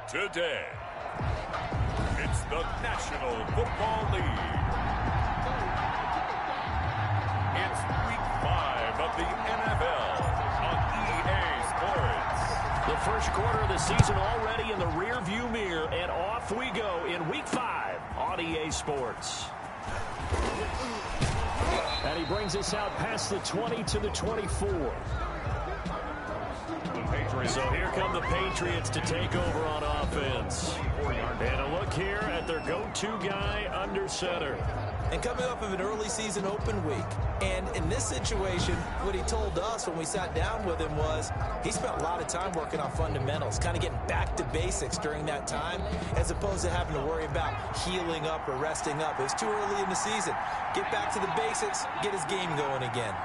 today. It's the National Football League. It's Week 5 of the NFL on EA Sports. The first quarter of the season already in the rearview mirror, and off we go in Week 5 on EA Sports. And he brings us out past the 20 to the 24. So here come the Patriots to take over on offense. And a look here at their go-to guy under center. And coming off of an early season open week. And in this situation, what he told us when we sat down with him was he spent a lot of time working on fundamentals, kind of getting back to basics during that time, as opposed to having to worry about healing up or resting up. It was too early in the season. Get back to the basics, get his game going again.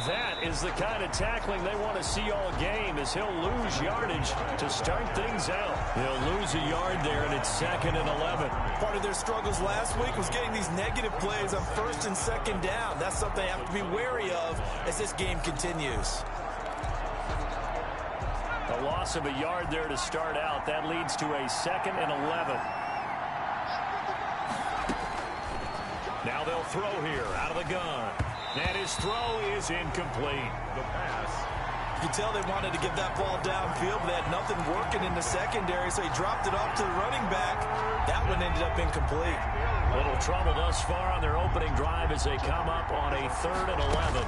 That is the kind of tackling they want to see all game, as he'll lose yardage to start things out. He'll lose a yard there, and it's 2nd and 11. Part of their struggles last week was getting these negative plays on 1st and 2nd down. That's something they have to be wary of as this game continues. A loss of a yard there to start out. That leads to a 2nd and 11. Now they'll throw here out of the gun. And his throw is incomplete. The pass. You can tell they wanted to get that ball downfield, but they had nothing working in the secondary, so he dropped it off to the running back. That one ended up incomplete. Little trouble thus far on their opening drive as they come up on a 3rd and 11.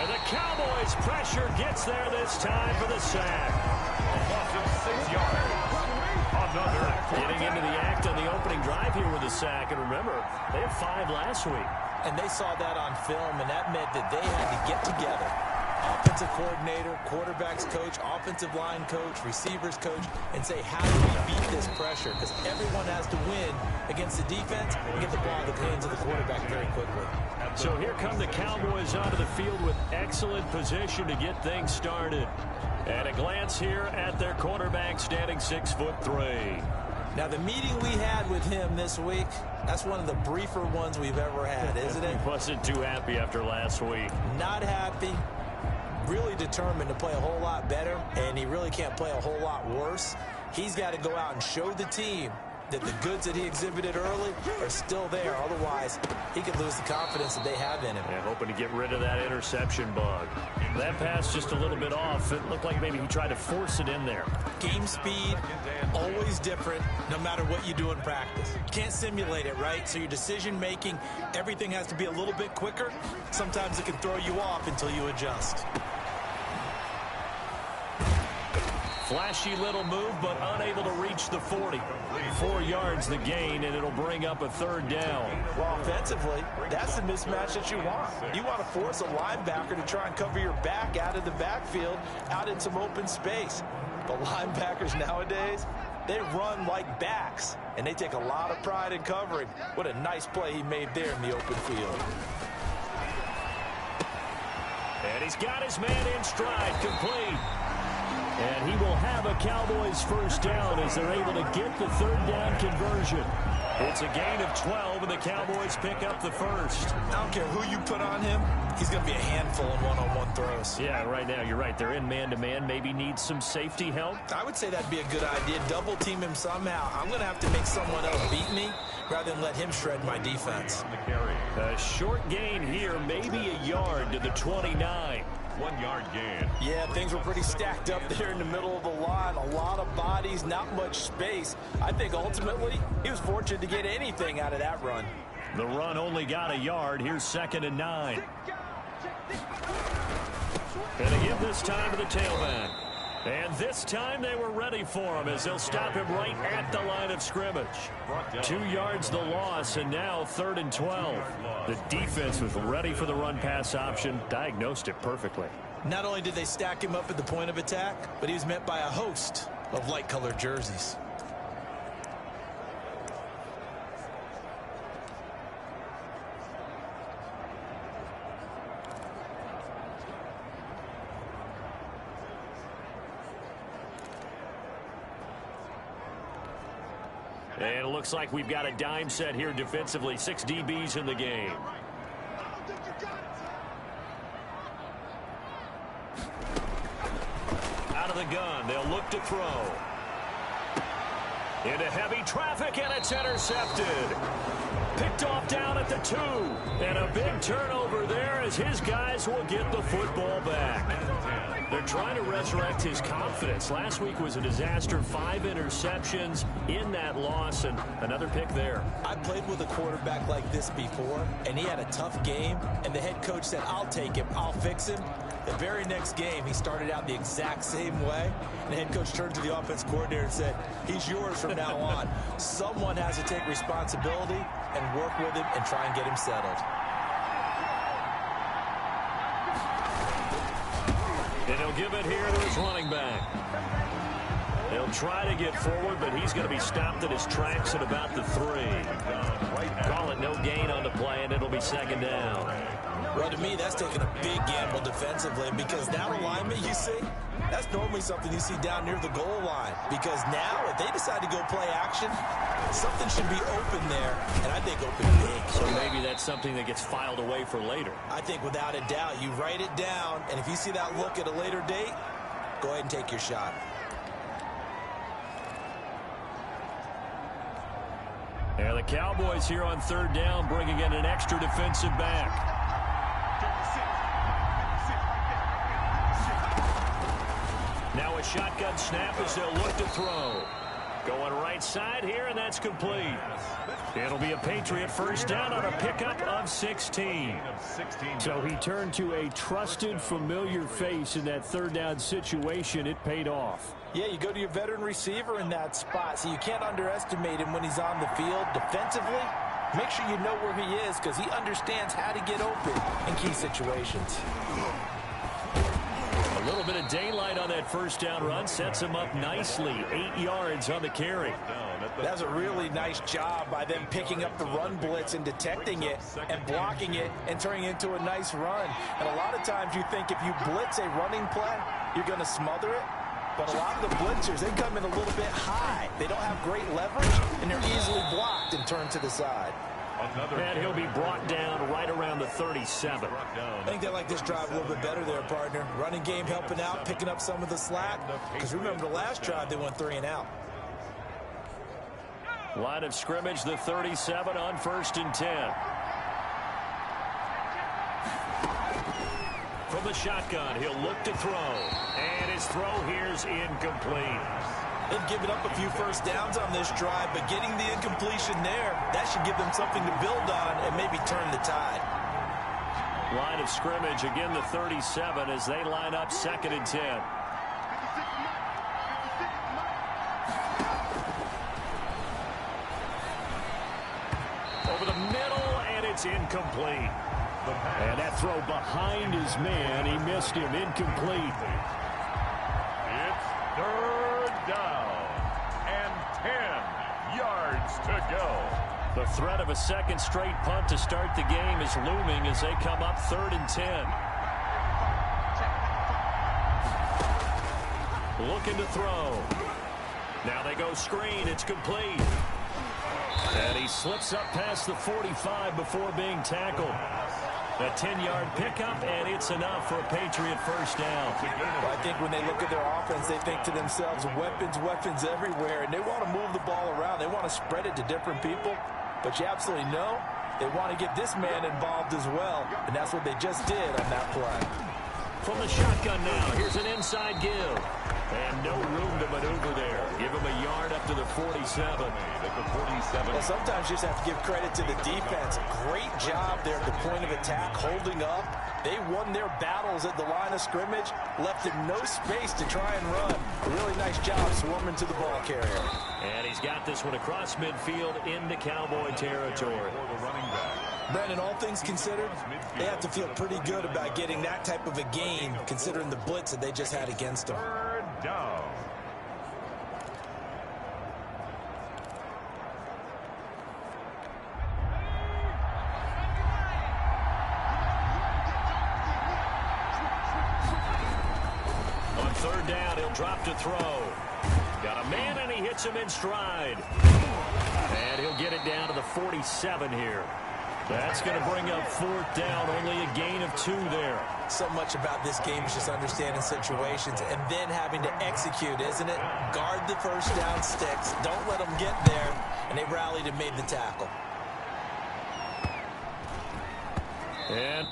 And the Cowboys' pressure gets there this time for the sack. A loss of 6 yards. Another. Getting into the act on the opening drive here with a sack. And remember, they had 5 last week. And they saw that on film, and that meant that they had to get together. Offensive coordinator, quarterbacks coach, offensive line coach, receivers coach, and say, how do we beat this pressure? Because everyone has to win against the defense and get the ball in the hands of the quarterback very quickly. So here come the Cowboys onto the field with excellent position to get things started. And a glance here at their quarterback, standing 6'3". Now, the meeting we had with him this week, that's one of the briefer ones we've ever had, isn't it? He wasn't too happy after last week. Not happy. Really determined to play a whole lot better, and he really can't play a whole lot worse. He's got to go out and show the team that the goods that he exhibited early are still there. Otherwise, he could lose the confidence that they have in him. Yeah, hoping to get rid of that interception bug. That pass just a little bit off. It looked like maybe he tried to force it in there. Game speed, always different, no matter what you do in practice. Can't simulate it, right? So your decision-making, everything has to be a little bit quicker. Sometimes it can throw you off until you adjust. Flashy little move, but unable to reach the 40. 4 yards the gain, and it'll bring up a 3rd down. Well, offensively, that's the mismatch that you want. You want to force a linebacker to try and cover your back out of the backfield, out in some open space. But linebackers nowadays, they run like backs, and they take a lot of pride in covering. What a nice play he made there in the open field. And he's got his man in stride, complete. And he will have a Cowboys 1st down as they're able to get the 3rd down conversion. It's a gain of 12, and the Cowboys pick up the 1st. I don't care who you put on him. He's going to be a handful in one-on-one throws. Yeah, right now, you're right. They're in man-to-man. Maybe needs some safety help. I would say that'd be a good idea. Double team him somehow. I'm going to have to make someone else beat me rather than let him shred my defense. A short gain here, maybe a yard to the 29. 1 yard gain. Yeah, things were pretty stacked up there in the middle of the line. A lot of bodies, not much space. I think ultimately he was fortunate to get anything out of that run. The run only got a yard. Here's 2nd and 9. And they give this time to the tailback. And this time they were ready for him as they'll stop him right at the line of scrimmage. 2 yards the loss, and now 3rd and 12. The defense was ready for the run-pass option, diagnosed it perfectly. Not only did they stack him up at the point of attack, but he was met by a host of light-colored jerseys. And it looks like we've got a dime set here defensively. 6 DBs in the game. the gun. They'll look to throw. Into heavy traffic, and it's intercepted. Picked off down at the 2. And a big turnover there as his guys will get the football back. They're trying to resurrect his confidence. Last week was a disaster. 5 interceptions in that loss, and another pick there. I played with a quarterback like this before, and he had a tough game, and the head coach said, I'll take him, I'll fix him. The very next game, he started out the exact same way, and the head coach turned to the offense coordinator and said, he's yours from now on. Someone has to take responsibility and work with him and try and get him settled. And he'll give it here to his running back. They'll try to get forward, but he's going to be stopped in his tracks at about the 3. Call it no gain on the play, and it'll be second down. Well, to me, that's taking a big gamble defensively because that alignment you see, that's normally something you see down near the goal line. Because now, if they decide to go play action, something should be open there, and I think open big. So maybe that's something that gets filed away for later. I think without a doubt, you write it down, and if you see that look at a later date, go ahead and take your shot. And the Cowboys here on third down, bringing in an extra defensive back. Now a shotgun snap as they'll look to throw. Going right side here, and that's complete. It'll be a Patriot first down on a pickup of 16. So he turned to a trusted, familiar face in that third down situation. It paid off. Yeah, you go to your veteran receiver in that spot, so you can't underestimate him when he's on the field. Defensively, make sure you know where he is because he understands how to get open in key situations. A little bit of daylight on that first down run sets him up nicely. 8 yards on the carry. That's a really nice job by them picking up the run blitz and detecting it and blocking it and turning it into a nice run. And a lot of times you think if you blitz a running play, you're going to smother it. But a lot of the blitzers, they come in a little bit high. They don't have great leverage, and they're easily blocked and turned to the side. And he'll be brought down right around the 37. I think they like this drive a little bit better there, partner. Running game helping out, picking up some of the slack. Because remember the last drive, they went 3 and out. Line of scrimmage, the 37 on 1st and 10. From the shotgun, he'll look to throw. And his throw here's incomplete. They've given up a few first downs on this drive, but getting the incompletion there, that should give them something to build on and maybe turn the tide. Line of scrimmage, again the 37 as they line up 2nd and 10. Over the middle, and it's incomplete. And that throw behind his man, he missed him, incomplete. It's 3rd down and 10 yards to go. The threat of a second straight punt to start the game is looming as they come up 3rd and 10. Looking to throw. Now they go screen. It's complete. And he slips up past the 45 before being tackled. A 10-yard pickup, and it's enough for a Patriot first down. Well, I think when they look at their offense, they think to themselves, weapons, weapons everywhere, and they want to move the ball around. They want to spread it to different people, but you absolutely know they want to get this man involved as well, and that's what they just did on that play. From the shotgun now, here's an inside give. And no room to maneuver there. Give him a yard up to the 47. Well, sometimes you just have to give credit to the defense. Great job there at the point of attack, holding up. They won their battles at the line of scrimmage, left him no space to try and run. A really nice job swarming to the ball carrier. And he's got this one across midfield into Cowboy territory. Brandon, all things considered, they have to feel pretty good about getting that type of a gain, considering the blitz that they just had against them. 3rd down. On 3rd down, he'll drop to throw. Got a man, and he hits him in stride. And he'll get it down to the 47 here. That's going to bring up 4th down, only a gain of 2 there. So much about this game is just understanding situations and then having to execute, isn't it? Guard the first down sticks. Don't let them get there. And they rallied and made the tackle. And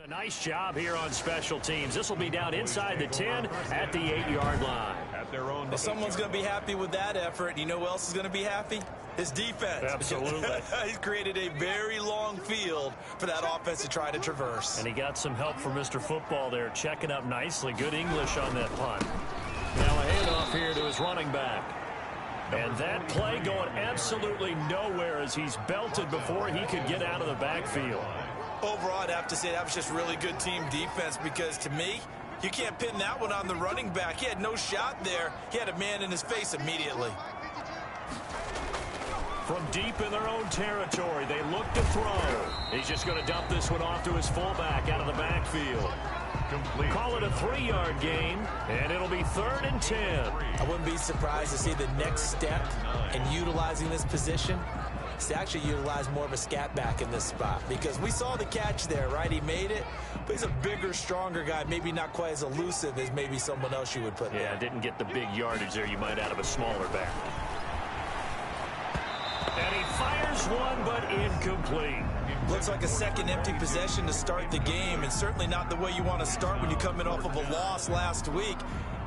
a nice job here on special teams. This will be down inside the 10 at the 8-yard line. At their own. Well, someone's going to be happy with that effort. You know who else is going to be happy? His defense. Absolutely. He's created a very long field for that offense to try to traverse. And he got some help from Mr. Football there, checking up nicely. Good English on that punt. Now a handoff here to his running back. And that play going absolutely nowhere as he's belted before he could get out of the backfield. Overall, I'd have to say that was just really good team defense because, to me, you can't pin that one on the running back. He had no shot there. He had a man in his face immediately. From deep in their own territory, they look to throw. He's just going to dump this one off to his fullback out of the backfield. Complete. Call it a 3-yard gain, and it'll be 3rd and 10. I wouldn't be surprised to see the next step in utilizing this position is to actually utilize more of a scat back in this spot, because we saw the catch there, right? He made it, but he's a bigger, stronger guy, maybe not quite as elusive as maybe someone else you would put there. Yeah, didn't get the big yardage there you might out of a smaller back. And he fires one, but incomplete. Looks like a second empty possession to start the game, and certainly not the way you want to start when you're coming off of a loss last week.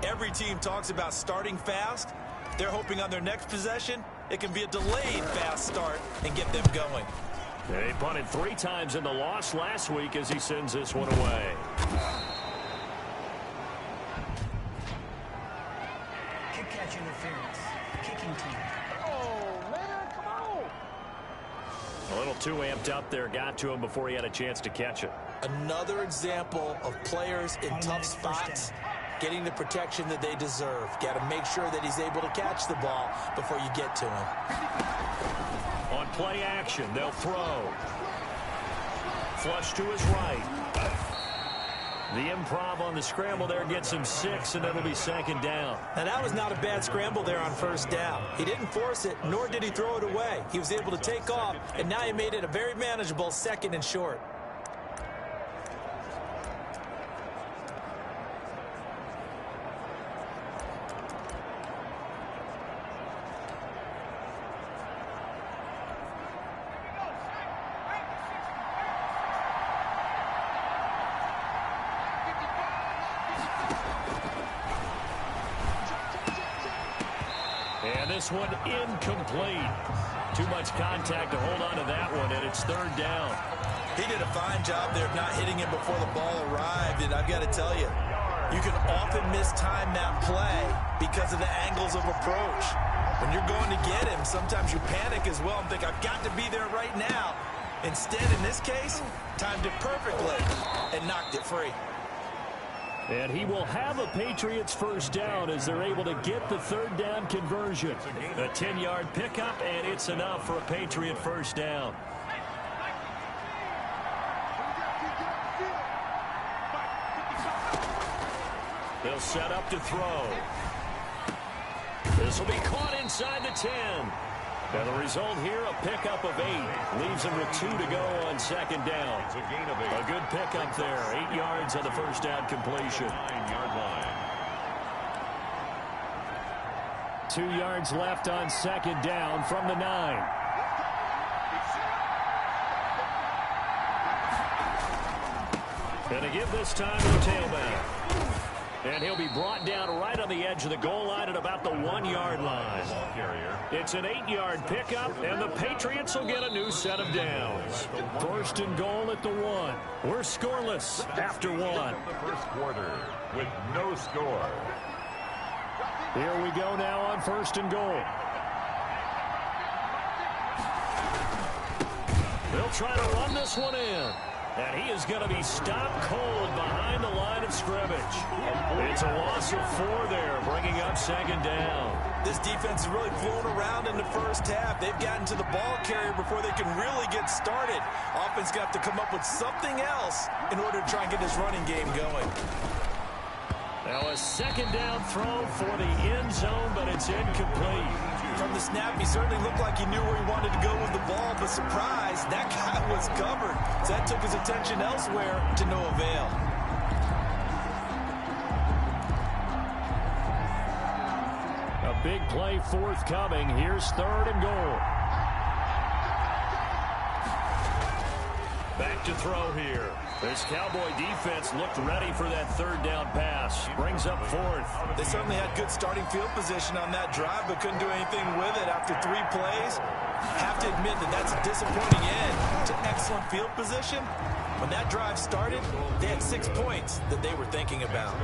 Every team talks about starting fast. They're hoping on their next possession, it can be a delayed fast start and get them going. They punted 3 times in the loss last week as he sends this one away. Kick catch interference. Kicking team. A little too amped up there, got to him before he had a chance to catch it. Another example of players in tough spots getting the protection that they deserve. Got to make sure that he's able to catch the ball before you get to him. On play action, they'll throw. Flush to his right. The improv on the scramble there gets him 6, and it'll be 2nd down. Now, that was not a bad scramble there on 1st down. He didn't force it, nor did he throw it away. He was able to take off, and now he made it a very manageable 2nd and short. And this one incomplete. Too much contact to hold on to that one, and it's 3rd down. He did a fine job there of not hitting him before the ball arrived, and I've got to tell you, you can often mistime that play because of the angles of approach. When you're going to get him, sometimes you panic as well and think, I've got to be there right now. Instead, in this case, timed it perfectly and knocked it free. And he will have a Patriots 1st down as they're able to get the 3rd down conversion. A 10-yard pickup, and it's enough for a Patriot 1st down. They'll set up to throw. This will be caught inside the 10. And the result here, a pickup of 8. Leaves him with 2 to go on 2nd down. A good pickup there. 8 yards on the 1st down completion. 9-yard line. 2 yards left on 2nd down from the 9. And to give this time to the tailback. And he'll be brought down right on the edge of the goal line at about the 1-yard line. It's an 8-yard pickup, and the Patriots will get a new set of downs. 1st and goal at the 1. We're scoreless after 1. The first quarter with no score. Here we go now on 1st and goal. They'll try to run this one in. And he is going to be stopped cold behind the line of scrimmage. scrimmage. It's a loss of 4 there, bringing up second down. This defense is really flown around in the first half. They've gotten to the ball carrier before they can really get started. Offense got to come up with something else in order to try and get this running game going. Now a second down throw for the end zone, but it's incomplete. From the snap, he certainly looked like he knew where he wanted to go with the ball, but surprise, that guy was covered. So that took his attention elsewhere to no avail. A big play forthcoming. Here's 3rd and goal. Back to throw here. This Cowboy defense looked ready for that 3rd down pass. Brings up 4th. They certainly had good starting field position on that drive, but couldn't do anything with it after 3 plays. Have to admit that that's a disappointing end to excellent field position. When that drive started, they had 6 points that they were thinking about.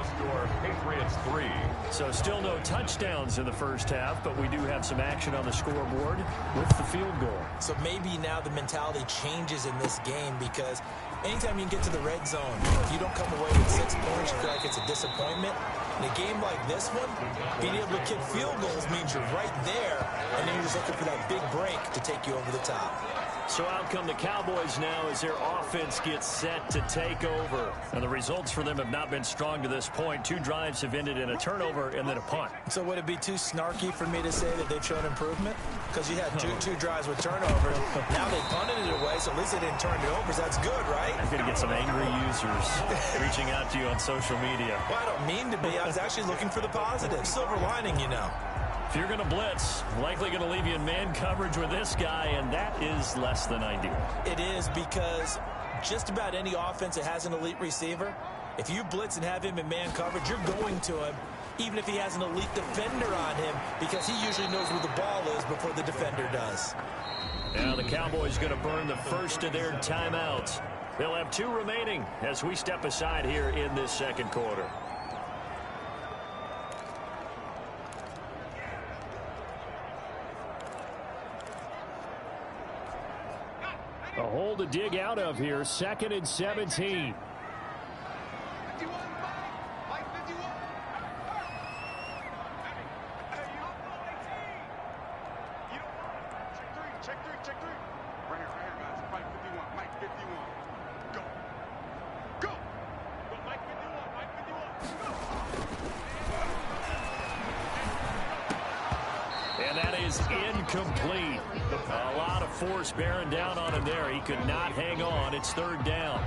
Patriots 3. So still no touchdowns in the first half, but we do have some action on the scoreboard with the field goal. So maybe now the mentality changes in this game, because anytime you can get to the red zone, if you don't come away with 6 points, you feel like it's a disappointment. In a game like this one, being able to kick field goals means you're right there, and then you're just looking for that big break to take you over the top. So out come the Cowboys now as their offense gets set to take over. And the results for them have not been strong to this point. 2 drives have ended in a turnover and then a punt. So would it be too snarky for me to say that they've shown improvement? Because you had two drives with turnovers. Now they punted it away, so at least they didn't turn it over. So that's good, right? I'm going to get some angry users reaching out to you on social media. Well, I don't mean to be. I was actually looking for the positive. Silver lining, you know. If you're going to blitz, likely going to leave you in man coverage with this guy, and that is less than ideal. It is, because just about any offense that has an elite receiver, if you blitz and have him in man coverage, you're going to him, even if he has an elite defender on him, because he usually knows where the ball is before the defender does. Now the Cowboys going to burn the first of their timeouts. They'll have 2 remaining as we step aside here in this second quarter. A hole to dig out of here. 2nd and 17. And that is incomplete. A lot of force bearing down on him there. He could not hang on. It's 3rd down.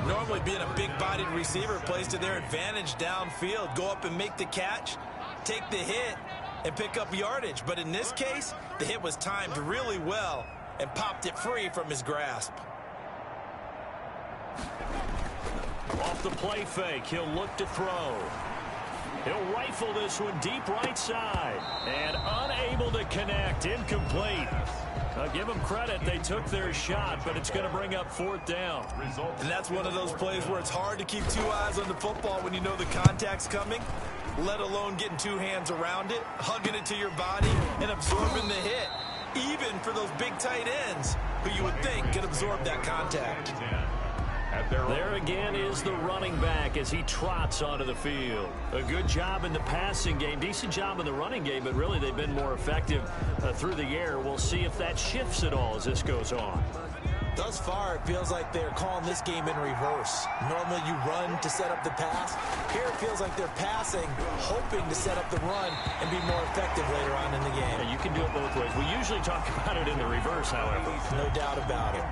Normally being a big-bodied receiver plays to their advantage downfield. Go up and make the catch, take the hit, and pick up yardage. But in this case, the hit was timed really well and popped it free from his grasp. Off the play fake, he'll look to throw. He'll rifle this one deep right side. And unable to connect. Incomplete. I'll give them credit. They took their shot, but it's going to bring up 4th down. And that's one of those plays where it's hard to keep 2 eyes on the football when you know the contact's coming, let alone getting 2 hands around it, hugging it to your body, and absorbing the hit. Even for those big tight ends who you would think could absorb that contact. There again is the running back as he trots onto the field. A good job in the passing game, decent job in the running game, but really they've been more effective through the air. We'll see if that shifts at all as this goes on. Thus far, it feels like they're calling this game in reverse. Normally you run to set up the pass. Here it feels like they're passing, hoping to set up the run and be more effective later on in the game. Yeah, you can do it both ways. We usually talk about it in the reverse, however. No doubt about it.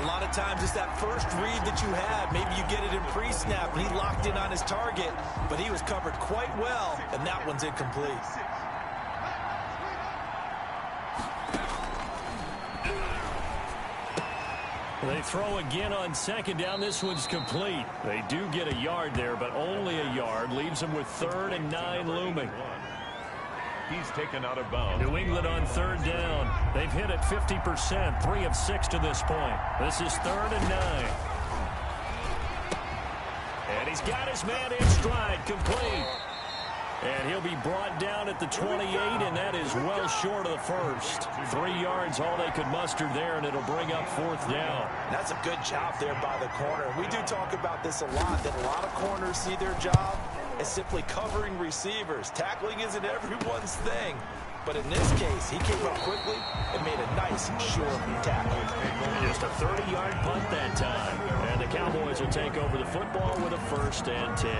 A lot of times it's that first read that you have. Maybe you get it in pre-snap and he locked in on his target, but he was covered quite well, and that one's incomplete. They throw again on 2nd down. This one's complete. They do get a yard there, but only a yard. Leaves them with 3rd and 9 looming. He's taken out of bounds. New England on 3rd down. They've hit it 50%, 3 of 6 to this point. This is 3rd and 9. And he's got his man in stride, complete. And he'll be brought down at the 28, and that is well short of the first. 3 yards, all they could muster there, and it'll bring up 4th down. That's a good job there by the corner. We do talk about this a lot, that a lot of corners see their job as simply covering receivers. Tackling isn't everyone's thing. But in this case, he came up quickly and made a nice, short tackle. Just a 30-yard punt that time. And the Cowboys will take over the football with a 1st and 10.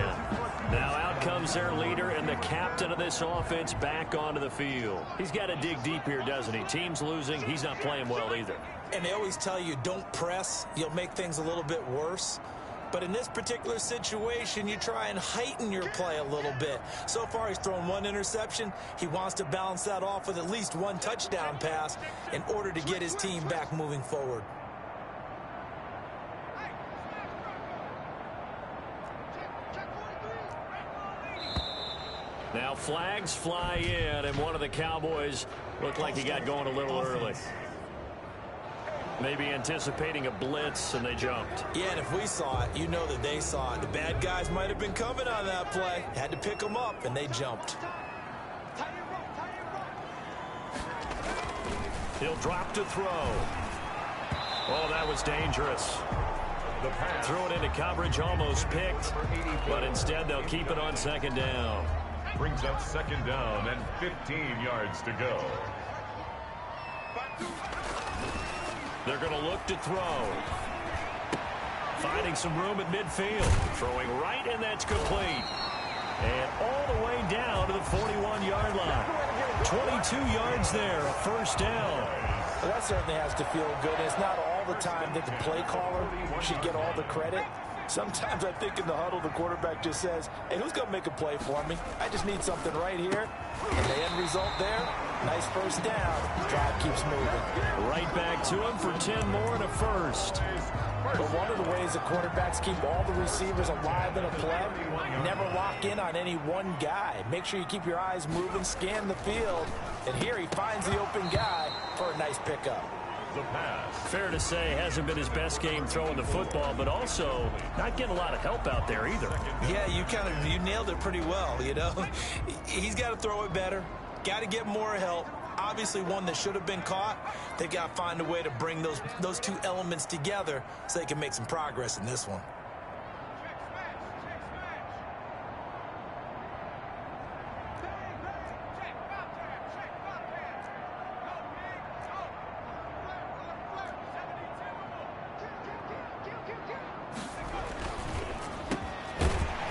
Now out comes their leader and the captain of this offense back onto the field. He's got to dig deep here, doesn't he? Team's losing. He's not playing well either. And they always tell you, don't press. You'll make things a little bit worse. But in this particular situation, you try and heighten your play a little bit. So far, he's thrown 1 interception. He wants to balance that off with at least 1 touchdown pass in order to get his team back moving forward. Now flags fly in, and one of the Cowboys looked like he got going a little early. Maybe anticipating a blitz, and they jumped. Yeah, and if we saw it, you know that they saw it. The bad guys might have been coming on that play. Had to pick them up, and they jumped. He'll drop to throw. Oh, that was dangerous. Threw it into coverage, almost picked, but instead they'll keep it on 2nd down. Brings up 2nd down and 15 yards to go. They're going to look to throw. Finding some room at midfield. Throwing right, and that's complete. And all the way down to the 41-yard line. 22 yards there, a 1st down. Well, that certainly has to feel good. It's not all the time that the play caller should get all the credit. Sometimes I think in the huddle, the quarterback just says, hey, who's going to make a play for me? I just need something right here. And the end result there, nice 1st down. Drive keeps moving. Right back to him for 10 more and a 1st. But one of the ways the quarterbacks keep all the receivers alive in a play, never lock in on any one guy. Make sure you keep your eyes moving, scan the field. And here he finds the open guy for a nice pickup. The pass. Fair to say, hasn't been his best game throwing the football, but also not getting a lot of help out there either. Yeah, you nailed it pretty well, you know. He's got to throw it better, got to get more help. Obviously one that should have been caught. They got to find a way to bring those 2 elements together so they can make some progress in this one.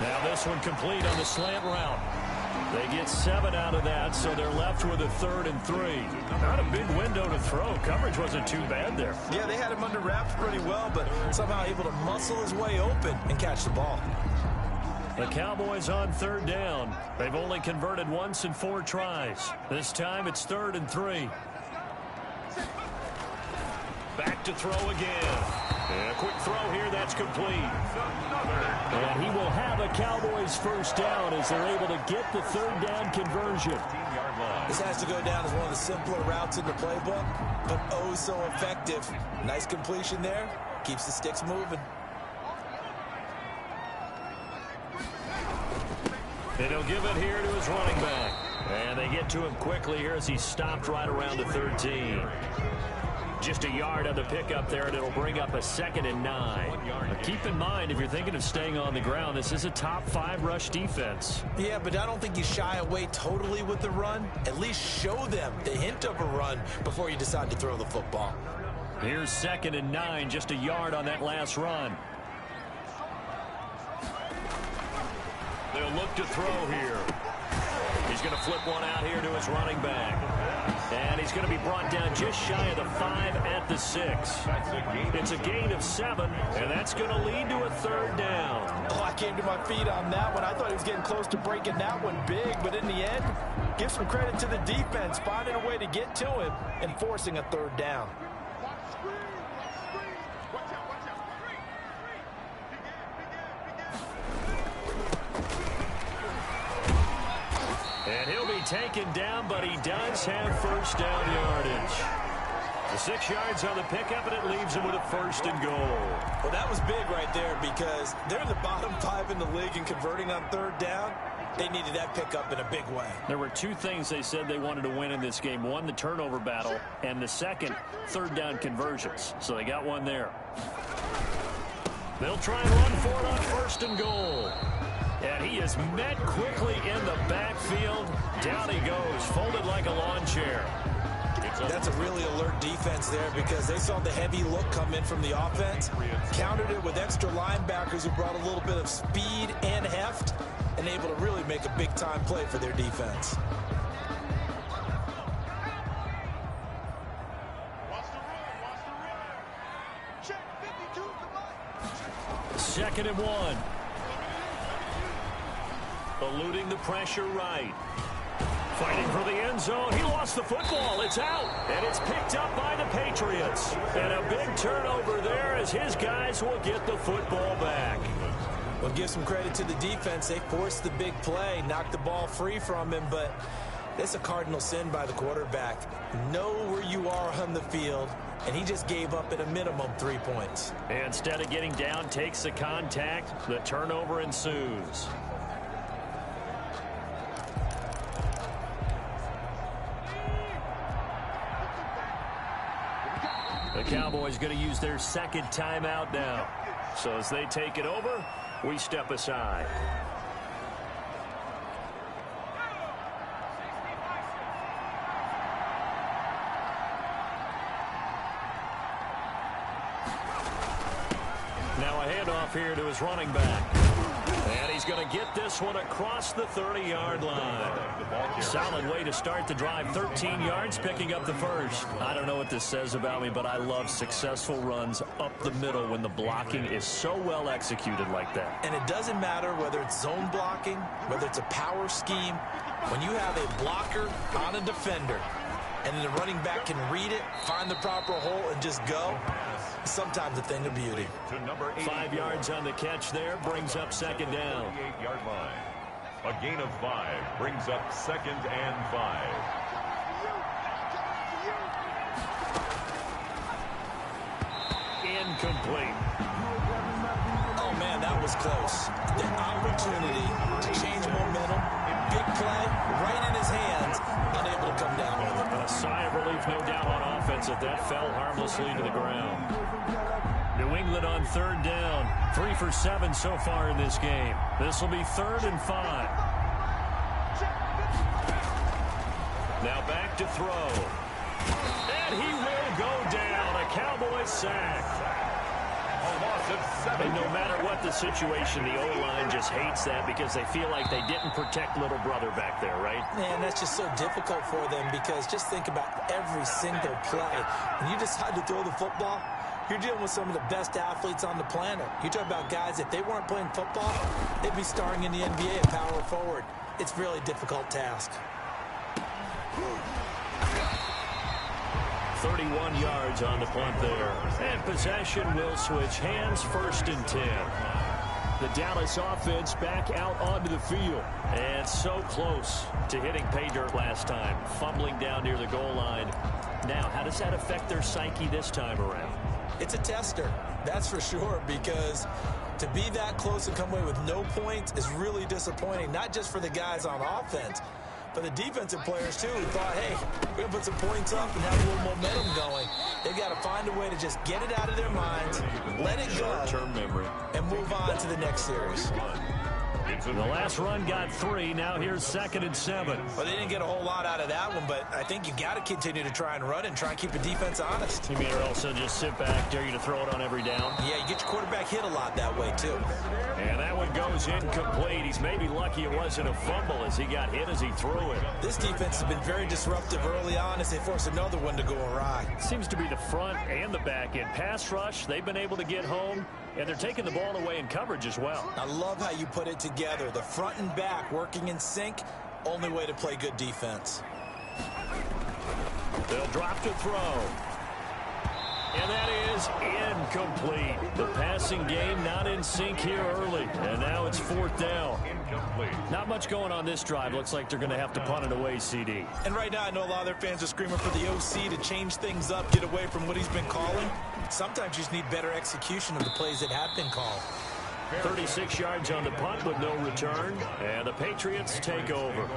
Now this one complete on the slant route. They get 7 out of that, so they're left with a 3rd and 3. Not a big window to throw. Coverage wasn't too bad there. Yeah, they had him under wraps pretty well, but somehow able to muscle his way open and catch the ball. The Cowboys on 3rd down. They've only converted once in 4 tries. This time it's 3rd and 3. Back to throw again. And a quick throw here, that's complete. And he will have a Cowboys 1st down as they're able to get the 3rd down conversion. This has to go down as one of the simpler routes in the playbook, but oh so effective. Nice completion there. Keeps the sticks moving. And he'll give it here to his running back. And they get to him quickly here as he stopped right around the 13. Just a yard on the pickup there, and it'll bring up a 2nd and 9. But keep in mind, if you're thinking of staying on the ground, this is a top 5 rush defense. Yeah, but I don't think you shy away totally with the run. At least show them the hint of a run before you decide to throw the football. Here's 2nd and 9, just a yard on that last run. They'll look to throw here. He's going to flip one out here to his running back. And he's going to be brought down just shy of the 5 at the 6. It's a gain of 7, and that's going to lead to a 3rd down. Oh, I came to my feet on that one. I thought he was getting close to breaking that one big, but in the end, give some credit to the defense, finding a way to get to him and forcing a 3rd down. And he'll be taken down, but he does have 1st down yardage. The 6 yards on the pickup, and it leaves him with a 1st and goal. Well, that was big right there because they're in the bottom 5 in the league in converting on 3rd down. They needed that pickup in a big way. There were two things they said they wanted to win in this game. One, the turnover battle, and the second, third down conversions. So they got one there. They'll try and run for it on 1st and goal. And he is met quickly in the backfield. Down he goes, folded like a lawn chair. That's a really alert defense there because they saw the heavy look come in from the offense, countered it with extra linebackers who brought a little bit of speed and heft, and able to really make a big-time play for their defense. Second and 1. Eluding the pressure right. Fighting for the end zone. He lost the football. It's out. And it's picked up by the Patriots. And a big turnover there as his guys will get the football back. Well, give some credit to the defense. They forced the big play, knocked the ball free from him, but that's a cardinal sin by the quarterback. Know where you are on the field, and he just gave up at a minimum 3 points. Instead of getting down, takes the contact. The turnover ensues. The Cowboys going to use their second timeout now. So as they take it over, we step aside. Now a handoff here to his running back. And he's going to get this one across the 30-yard line. Solid way to start the drive. 13 yards, picking up the first. I don't know what this says about me, but I love successful runs up the middle when the blocking is so well executed like that. And it doesn't matter whether it's zone blocking, whether it's a power scheme. When you have a blocker on a defender, and then the running back can read it, find the proper hole, and just go, sometimes a thing of beauty. 5 yards on the catch there, brings up second down. 8-yard line. A gain of 5 brings up 2nd and 5. Incomplete. Oh, man, that was close. The opportunity to change momentum, big play, right in his hands, unable to come down with it. A sigh of relief, no doubt, on offense if that fell harmlessly to the ground. New England on 3rd down. 3 for 7 so far in this game. This will be 3rd and 5. Now back to throw. And he will go down. A Cowboys sack. And no matter what the situation, the O-line just hates that because they feel like they didn't protect little brother back there, right? Man, that's just so difficult for them because just think about every single play. When you decide to throw the football, you're dealing with some of the best athletes on the planet. You talk about guys, if they weren't playing football, they'd be starring in the NBA at power forward. It's a really difficult task. 31 yards on the punt there. And possession will switch hands, 1st and 10. The Dallas offense back out onto the field. And so close to hitting pay dirt last time. Fumbling down near the goal line. Now, how does that affect their psyche this time around? It's a tester, that's for sure, because to be that close and come away with no points is really disappointing, not just for the guys on offense, but the defensive players, too, who thought, hey, we're going to put some points up and have a little momentum going. They've got to find a way to just get it out of their minds, let it go, short-term memory, and move on to the next series. The last run got 3. Now here's 2nd and 7. Well, they didn't get a whole lot out of that one, but I think you got to continue to try and run and try and keep the defense honest. You mean or else they'll just sit back, dare you to throw it on every down? Yeah, you get your quarterback hit a lot that way, too. And that one goes incomplete. He's maybe lucky it wasn't a fumble as he got hit as he threw it. This defense has been very disruptive early on as they force another one to go awry. Seems to be the front and the back end. Pass rush, they've been able to get home, and they're taking the ball away in coverage as well. I love how you put it together. The front and back working in sync, only way to play good defense. They'll drop to throw. And that is incomplete. The passing game not in sync here early. And now it's 4th down. Not much going on this drive. Looks like they're going to have to punt it away, CD. And right now I know a lot of their fans are screaming for the OC to change things up, get away from what he's been calling. Sometimes you just need better execution of the plays that have been called. 36 yards on the punt with no return, and the Patriots take over.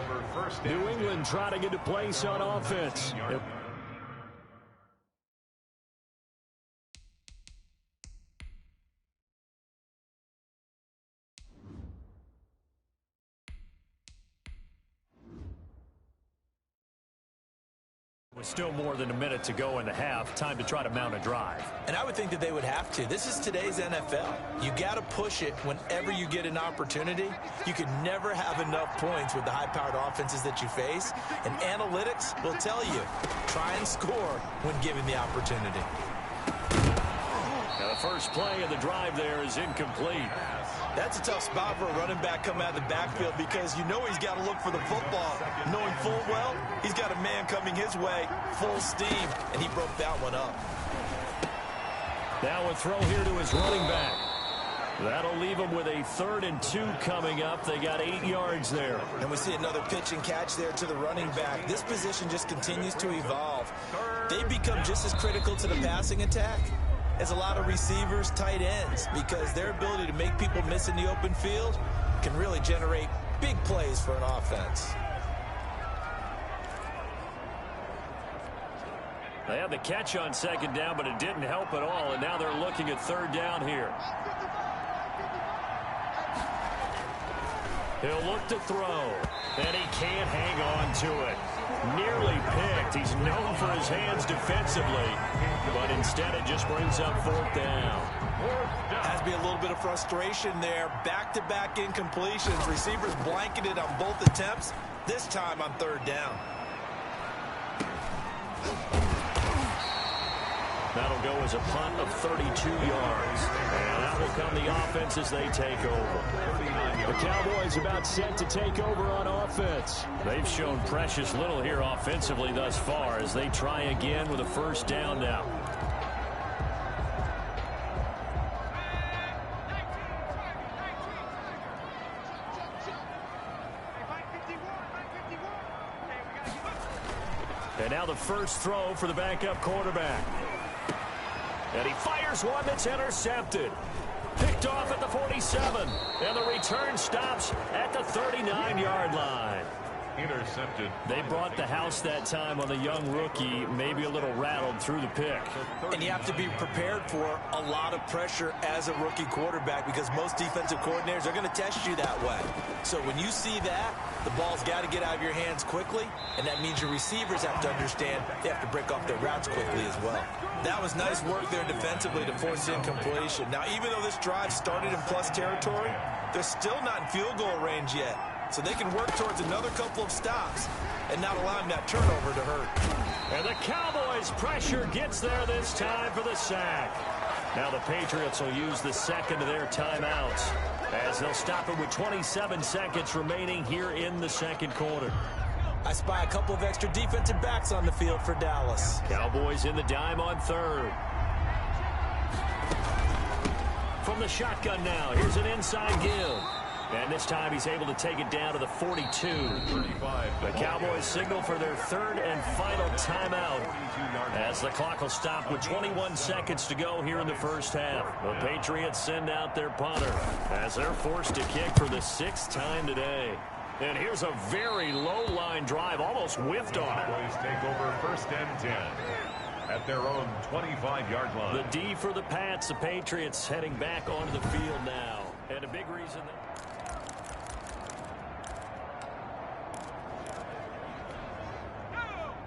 New England trying to get a place on offense. With still more than a minute to go in the half, time to try to mount a drive. And I would think that they would have to. This is today's NFL. You got to push it whenever you get an opportunity. You can never have enough points with the high-powered offenses that you face. And analytics will tell you, try and score when given the opportunity. Now the first play of the drive there is incomplete. That's a tough spot for a running back coming out of the backfield because you know he's got to look for the football, knowing full well he's got a man coming his way, full steam, and he broke that one up. Now a throw here to his running back. That'll leave him with a 3rd and 2 coming up. They got 8 yards there. And we see another pitch and catch there to the running back. This position just continues to evolve. They become just as critical to the passing attack as a lot of receivers, tight ends, because their ability to make people miss in the open field can really generate big plays for an offense. They had the catch on 2nd down, but it didn't help at all, and now they're looking at 3rd down here. He'll look to throw, and he can't hang on to it. Nearly picked. He's known for his hands defensively, but instead it just brings up 4th down. Has to be a little bit of frustration there. Back-to-back incompletions. Receivers blanketed on both attempts, this time on 3rd down. That'll go as a punt of 32 yards. And that will come the offense as they take over. The Cowboys about set to take over on offense. They've shown precious little here offensively thus far as they try again with a 1st down now. And now the first throw for the backup quarterback. And he fires one that's intercepted. Picked off at the 47. And the return stops at the 39-yard line. Intercepted. They brought the house that time on the young rookie, maybe a little rattled through the pick. And you have to be prepared for a lot of pressure as a rookie quarterback because most defensive coordinators are going to test you that way. So when you see that, the ball's got to get out of your hands quickly, and that means your receivers have to understand they have to break off their routes quickly as well. That was nice work there defensively to force incompletion. Now, even though this drive started in plus territory, they're still not in field goal range yet. So they can work towards another couple of stops and not allowing that turnover to hurt. And the Cowboys' pressure gets there this time for the sack. Now the Patriots will use the second of their timeouts as they'll stop it with 27 seconds remaining here in the 2nd quarter. I spy a couple of extra defensive backs on the field for Dallas. Cowboys in the dime on 3rd. From the shotgun now, here's an inside give. And this time he's able to take it down to the 42. The Cowboys signal for their 3rd and final timeout as the clock will stop with 21 seconds to go here in the 1st half. The Patriots send out their punter as they're forced to kick for the 6th time today. And here's a very low-line drive, almost whiffed on it. Cowboys take over 1st and 10 at their own 25-yard line. The D for the Pats. The Patriots heading back onto the field now. And a big reason that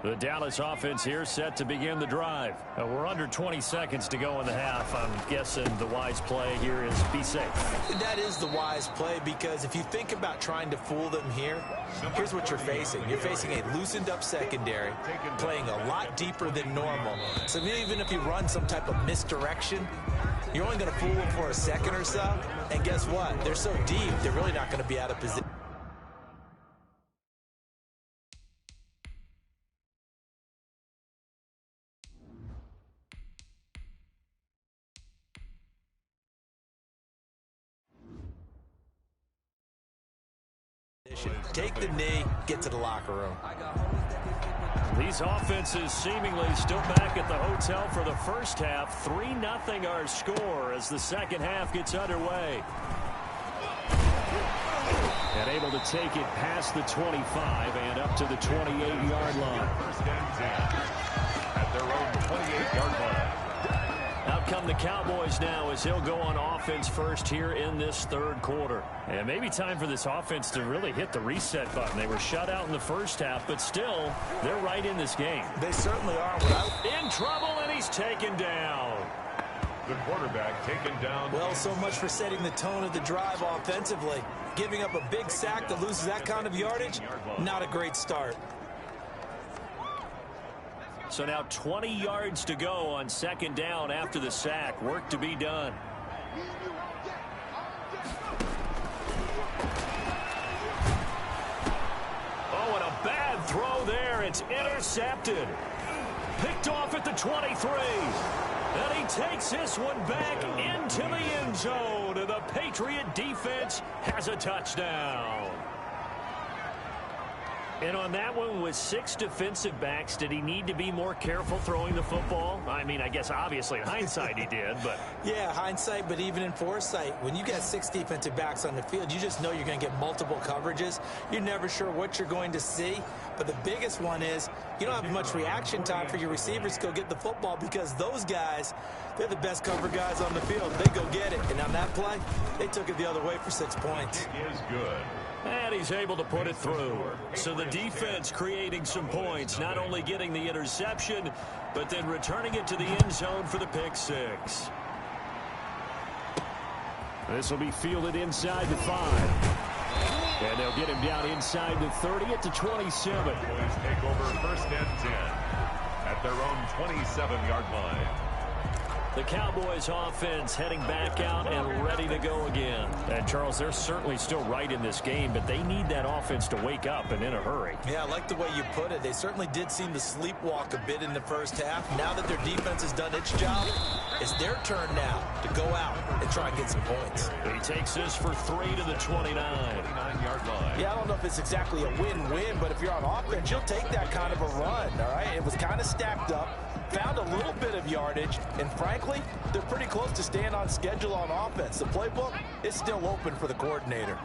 the Dallas offense here set to begin the drive. We're under 20 seconds to go in the half. I'm guessing the wise play here is be safe. That is the wise play because if you think about trying to fool them here, here's what you're facing. You're facing a loosened up secondary, playing a lot deeper than normal. So even if you run some type of misdirection, you're only going to fool them for a second or so. And guess what? They're so deep, they're really not going to be out of position. Take the knee, get to the locker room. These offenses seemingly still back at the hotel for the first half. 3-0 our score as the second half gets underway. And able to take it past the 25 and up to the 28-yard line. First and 10 at their own 28-yard line. Out come the Cowboys now as he'll go on offense first here in this third quarter. And maybe time for this offense to really hit the reset button. They were shut out in the first half, but still, they're right in this game. They certainly are. In trouble, and he's taken down. The quarterback taken down. Well, so much for setting the tone of the drive offensively. Giving up a big sack that loses that kind of yardage, not a great start. So now 20 yards to go on second down after the sack. Work to be done. Oh, and a bad throw there. It's intercepted. Picked off at the 23. And he takes this one back into the end zone. And the Patriot defense has a touchdown. And on that one, with 6 defensive backs, did he need to be more careful throwing the football? I mean, I guess obviously in hindsight he did, but... Yeah, hindsight, but even in foresight, when you got 6 defensive backs on the field, you just know you're going to get multiple coverages. You're never sure what you're going to see. But the biggest one is you don't have much reaction time for your receivers to go get the football because those guys, they're the best cover guys on the field. They go get it. And on that play, they took it the other way for 6 points. It is good. And he's able to put it through. So the defense creating some points, not only getting the interception, but then returning it to the end zone for the pick 6. This will be fielded inside the 5. And they'll get him down inside the 30 at the 27. Cowboys take over first and 10 at their own 27-yard line. The Cowboys offense heading back out and ready to go again. And Charles, they're certainly still right in this game, but they need that offense to wake up and in a hurry. Yeah, I like the way you put it. They certainly did seem to sleepwalk a bit in the first half. Now that their defense has done its job, it's their turn now to go out and try and get some points. He takes this for 3 to the 29-yard line. Yeah, I don't know if it's exactly a win-win, but if you're on offense, you'll take that kind of a run, all right? It was kind of stacked up. Found a little bit of yardage, and frankly, they're pretty close to staying on schedule on offense. The playbook is still open for the coordinator.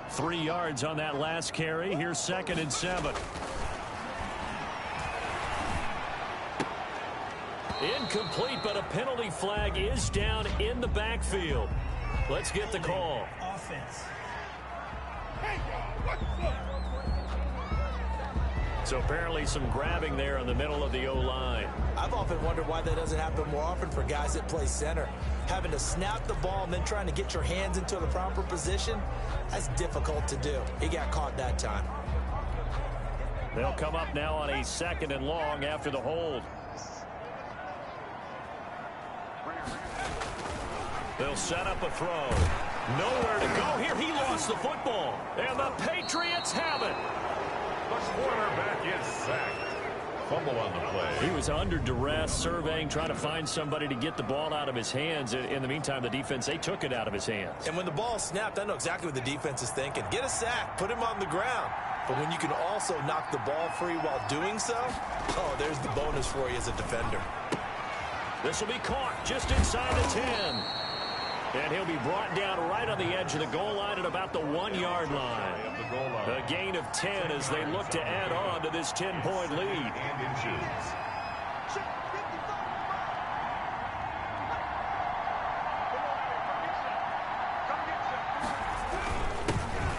3 yards on that last carry. Here's 2nd and 7. Incomplete, but a penalty flag is down in the backfield. Let's get the call. Offense. So apparently some grabbing there in the middle of the O-line. I've often wondered why that doesn't happen more often for guys that play center. Having to snap the ball and then trying to get your hands into the proper position, that's difficult to do. He got caught that time. They'll come up now on a 2nd and long after the hold. They'll set up a throw. Nowhere to go here. He lost the football. And the Patriots have it. The quarterback is sacked. Fumble on the play. He was under duress, surveying, trying to find somebody to get the ball out of his hands. In the meantime, the defense, they took it out of his hands. And when the ball snapped, I know exactly what the defense is thinking. Get a sack, put him on the ground. But when you can also knock the ball free while doing so, oh, there's the bonus for you as a defender. This will be caught just inside the 10. And he'll be brought down right on the edge of the goal line at about the 1-yard line. A gain of 10 as they look to add on to this 10-point lead. And inches.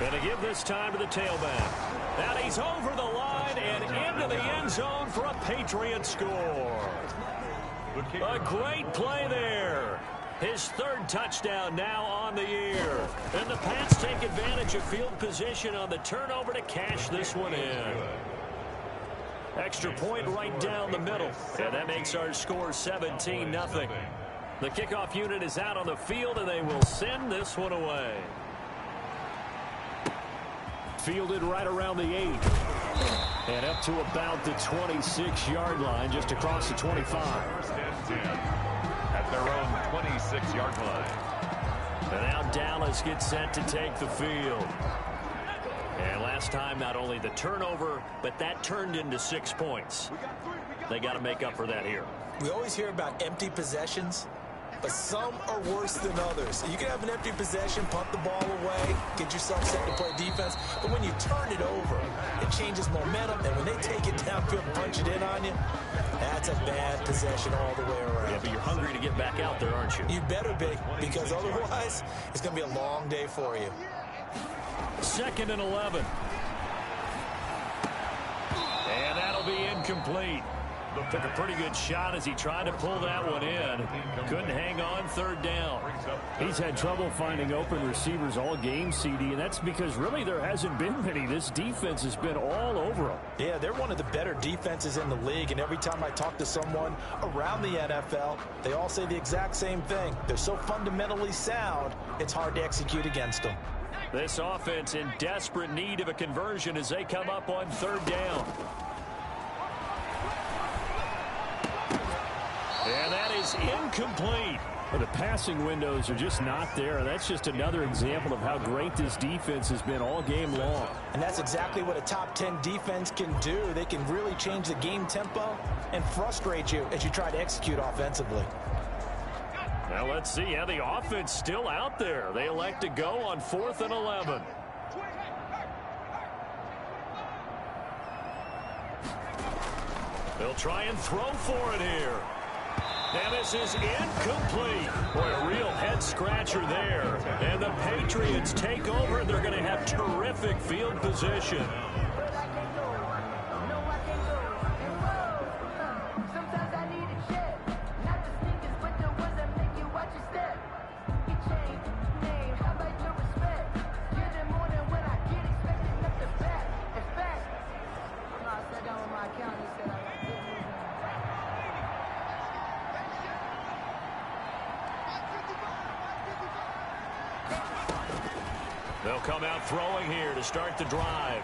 And to give this time to the tailback. And he's over the line and into the end zone for a Patriot score. A great play there. His 3rd touchdown now on the year. And the Pats take advantage of field position on the turnover to cash this one in. Extra point right down the middle. And that makes our score 17-0. The kickoff unit is out on the field, and they will send this one away. Fielded right around the 8. And up to about the 26-yard line, just across the 25. First and 10 at their own 26-yard line. And now Dallas gets set to take the field. And last time. Not only the turnover, but that turned into 6 points. They got to make up for that here. We always hear about empty possessions, but some are worse than others. You can have an empty possession, punt the ball away, get yourself set to play defense, but when you turn it over, it changes momentum, and when they take it downfield and punch it in on you, that's a bad possession all the way around. Yeah, but you're hungry to get back out there, aren't you? You better be, because otherwise, it's going to be a long day for you. 2nd and 11. And that'll be incomplete. Took a pretty good shot as he tried to pull that one in. Couldn't hang on. 3rd down. He's had trouble finding open receivers all game, CD, and that's because really there hasn't been many. This defense has been all over him. Yeah, they're one of the better defenses in the league, and every time I talk to someone around the NFL, they all say the exact same thing. They're so fundamentally sound, it's hard to execute against them. This offense in desperate need of a conversion as they come up on 3rd down. And that is incomplete. Well, the passing windows are just not there. That's just another example of how great this defense has been all game long. And that's exactly what a top 10 defense can do. They can really change the game tempo and frustrate you as you try to execute offensively. Well, let's see how the offense still out there. They elect to go on 4th and 11. They'll try and throw for it here. And this is incomplete. Boy, a real head-scratcher there. And the Patriots take over. They're going to have terrific field position. They'll come out throwing here to start the drive.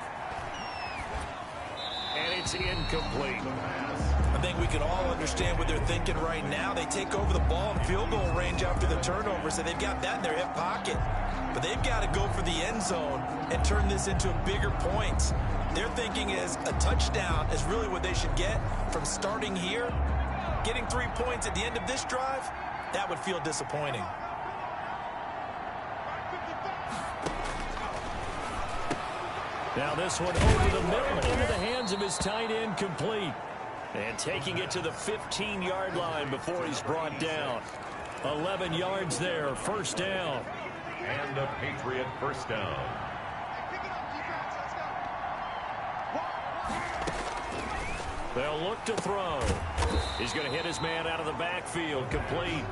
And it's incomplete. I think we can all understand what they're thinking right now. They take over the ball in field goal range after the turnover, so they've got that in their hip pocket. But they've got to go for the end zone and turn this into a bigger points. Their thinking is a touchdown is really what they should get from starting here. Getting 3 points at the end of this drive, that would feel disappointing. Now this one over the middle into the hands of his tight end, complete. And taking it to the 15-yard line before he's brought down. 11 yards there, 1st down. And a Patriot 1st down. They'll look to throw. He's going to hit his man out of the backfield, complete.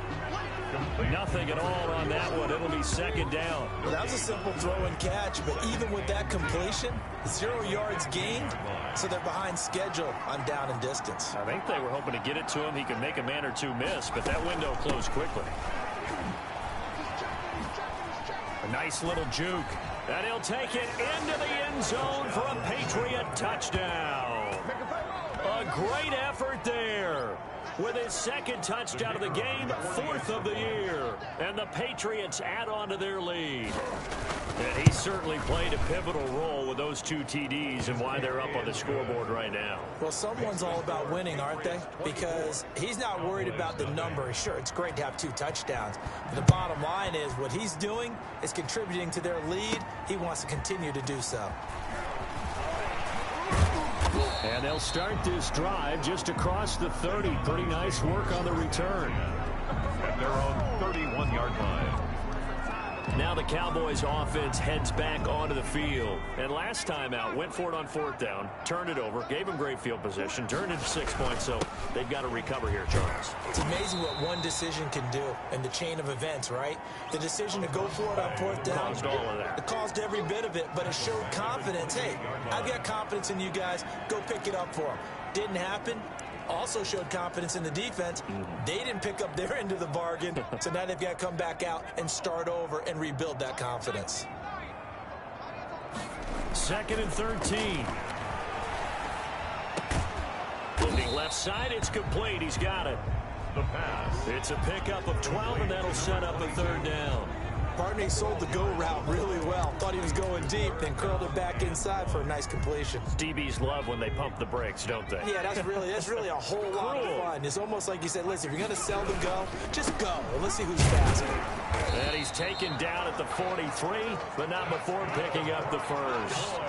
Nothing at all on that one. It'll be 2nd down. Well, that was a simple throw and catch, but even with that completion, 0 yards gained, so they're behind schedule on down and distance. I think they were hoping to get it to him. He could make a man or two miss, but that window closed quickly. A nice little juke. And he'll take it into the end zone for a Patriot touchdown. A great effort there. With his 2nd touchdown of the game, 4th of the year. And the Patriots add on to their lead. And he certainly played a pivotal role with those 2 TDs and why they're up on the scoreboard right now. Well, someone's all about winning, aren't they? Because he's not worried about the number. Sure, it's great to have 2 touchdowns. But the bottom line is what he's doing is contributing to their lead. He wants to continue to do so. And they'll start this drive just across the 30. Pretty nice work on the return. At their own 31-yard line. Now the Cowboys offense heads back onto the field. And last time out, went for it on 4th down, turned it over, gave them great field position, turned it to 6 points, so they've got to recover here, Charles. It's amazing what one decision can do in the chain of events, right? The decision to go for it on 4th down. Caused all of that. It caused every bit of it, but it showed confidence. Hey, I've got confidence in you guys. Go pick it up for them. Didn't happen. Also showed confidence in the defense. They didn't pick up their end of the bargain, so now they've got to come back out and start over and rebuild that confidence. 2nd and 13. Looking left side, it's complete. He's got it. The pass. It's a pickup of 12, and that'll set up a 3rd down. Partner, he sold the go route really well. Thought he was going deep, then curled it back inside for a nice completion. DBs love when they pump the brakes, don't they? Yeah, that's really a whole lot of fun. It's almost like you said, listen, if you're going to sell the go, just go. And let's see who's faster. And he's taken down at the 43, but not before picking up the first.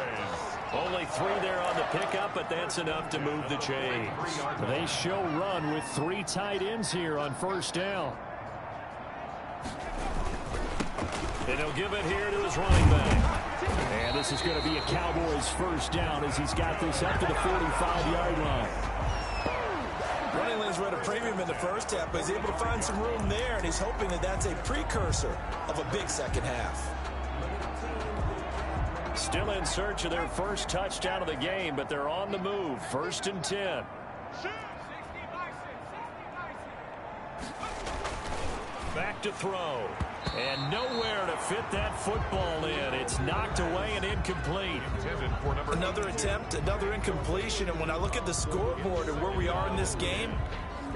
Only 3 there on the pickup, but that's enough to move the chains. They show run with 3 tight ends here on first down. And he'll give it here to his running back. And this is going to be a Cowboys first down as he's got this up to the 45-yard line. Running lanes were at a premium in the first half, but he's able to find some room there, and he's hoping that that's a precursor of a big second half. Still in search of their first touchdown of the game, but they're on the move. 1st and 10. Back to throw. And nowhere to fit that football in. It's knocked away and incomplete. Another attempt, another incompletion. And when I look at the scoreboard and where we are in this game,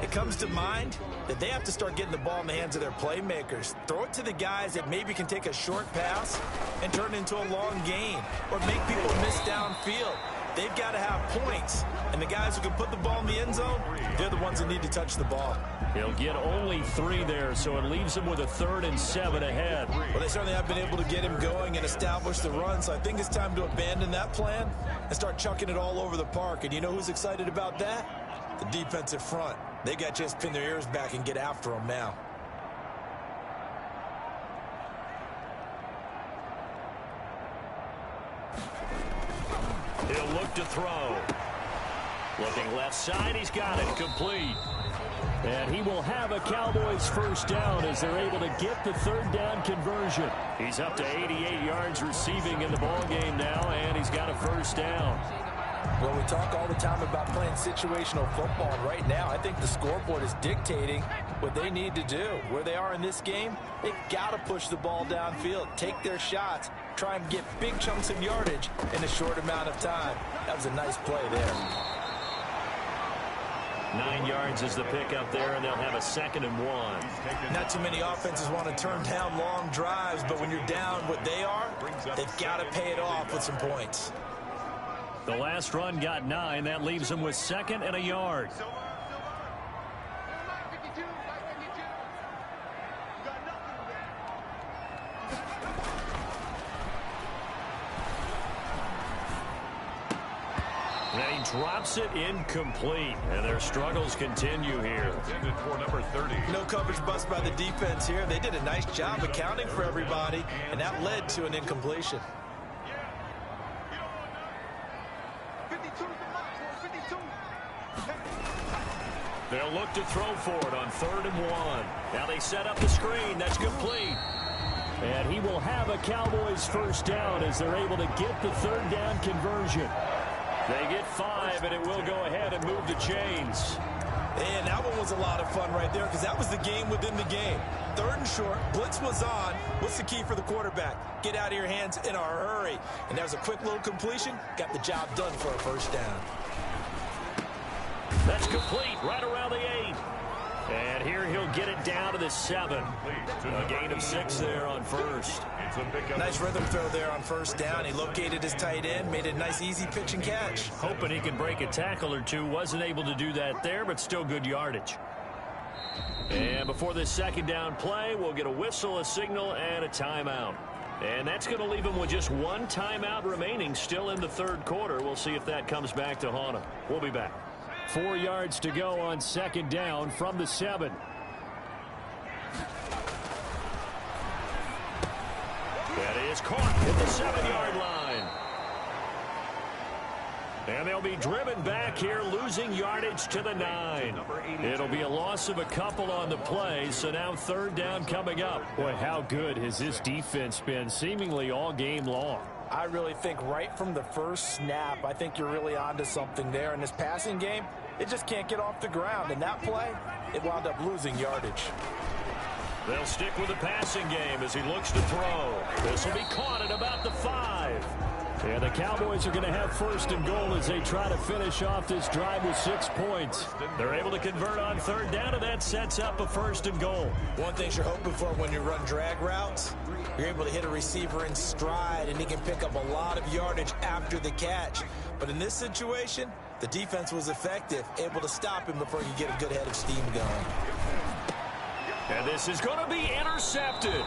it comes to mind that they have to start getting the ball in the hands of their playmakers. Throw it to the guys that maybe can take a short pass and turn it into a long gain or make people miss downfield. They've got to have points. And the guys who can put the ball in the end zone, they're the ones that need to touch the ball. He'll get only 3 there, so it leaves him with a 3rd and 7 ahead. Well, they certainly have been able to get him going and establish the run, so I think it's time to abandon that plan and start chucking it all over the park. And you know who's excited about that? The defensive front. They got to just pin their ears back and get after him now. He'll look to throw. Looking left side, he's got it. Complete. And he will have a Cowboys first down as they're able to get the 3rd down conversion. He's up to 88 yards receiving in the ballgame now, and he's got a first down. Well, we talk all the time about playing situational football, and right now I think the scoreboard is dictating what they need to do. Where they are in this game, they've got to push the ball downfield, take their shots, try and get big chunks of yardage in a short amount of time. That was a nice play there. 9 yards is the pickup there, and they'll have a 2nd and 1. Not too many offenses want to turn down long drives, but when you're down what they are, they've got to pay it off with some points. The last run got 9. That leaves them with 2nd and a yard. And he drops it incomplete. And their struggles continue here. For number 30. No coverage bust by the defense here. They did a nice job accounting for everybody, and that led to an incompletion. They'll look to throw for it on 3rd and 1. Now they set up the screen. That's complete. And he will have a Cowboys first down as they're able to get the 3rd down conversion. They get 5, and it will go ahead and move the chains. And that one was a lot of fun right there because that was the game within the game. 3rd and short, blitz was on. What's the key for the quarterback? Get out of your hands in a hurry. And that was a quick little completion. Got the job done for a first down. That's complete right around the 8. And here he'll get it down to the 7. A gain of 6 there on 1st. Nice rhythm throw there on 1st down. He located his tight end, made a nice easy pitch and catch. Hoping he can break a tackle or two. Wasn't able to do that there, but still good yardage. And before this 2nd down play, we'll get a whistle, a signal, and a timeout. And that's going to leave him with just 1 timeout remaining still in the 3rd quarter. We'll see if that comes back to haunt him. We'll be back. 4 yards to go on 2nd down from the 7. That is caught at the 7-yard line. And they'll be driven back here, losing yardage to the 9. It'll be a loss of a couple on the play, so now 3rd down coming up. Boy, how good has this defense been seemingly all game long? I really think right from the first snap, I think you're really onto something there. In this passing game, it just can't get off the ground. And that play, it wound up losing yardage. They'll stick with the passing game as he looks to throw. This will be caught at about the 5. And the Cowboys are going to have first and goal as they try to finish off this drive with 6 points. They're able to convert on third down, and that sets up a first and goal. One thing you're hoping for when you run drag routes, you're able to hit a receiver in stride, and he can pick up a lot of yardage after the catch. But in this situation, the defense was effective, able to stop him before he could get a good head of steam going. And this is going to be intercepted.